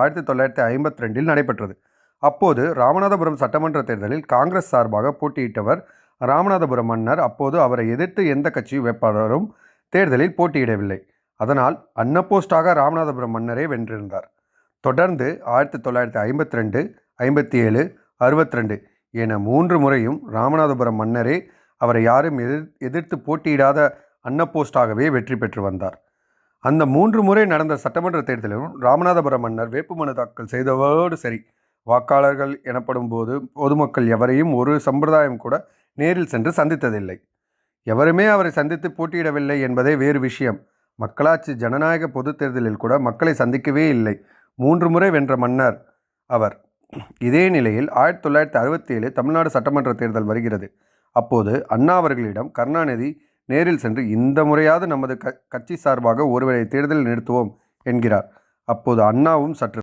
1952 நடைபெற்றது. அப்போது ராமநாதபுரம் சட்டமன்ற தேர்தலில் காங்கிரஸ் சார்பாக போட்டியிட்டவர் ராமநாதபுரம் மன்னர். அப்போது அவரை எதிர்த்து எந்த கட்சி வேட்பாளரும் தேர்தலில் போட்டியிடவில்லை. அதனால் அன்னபோஸ்டாக ராமநாதபுரம் மன்னரே வென்றிருந்தார். தொடர்ந்து 1952, 57, 62 என 3 முறையும் ராமநாதபுரம் மன்னரே அவரை யாரும் எதிர்த்து போட்டியிடாத அன்னபோஸ்டாகவே வெற்றி பெற்று வந்தார். அந்த 3 முறை நடந்த சட்டமன்ற தேர்தலிலும் ராமநாதபுரம் மன்னர் வேட்புமனு தாக்கல் செய்ததோடு சரி, வாக்காளர்கள் எனப்படும் போது பொதுமக்கள் எவரையும் ஒரு சம்பிரதாயம் கூட நேரில் சென்று சந்தித்ததில்லை. எவருமே அவரை சந்தித்து போட்டியிடவில்லை என்பதே வேறு விஷயம். மக்களாட்சி ஜனநாயக பொது தேர்தலில் கூட மக்களை சந்திக்கவே இல்லை. 3 முறை வென்ற மன்னர் அவர். இதே நிலையில் 1967 தமிழ்நாடு சட்டமன்ற தேர்தல் வருகிறது. அப்போது அண்ணா அவர்களிடம் கருணாநிதி நேரில் சென்று இந்த முறையாவது நமது கட்சி சார்பாக ஒருவரை தேர்தலில் நிறுத்துவோம் என்கிறார். அப்போது அண்ணாவும் சற்று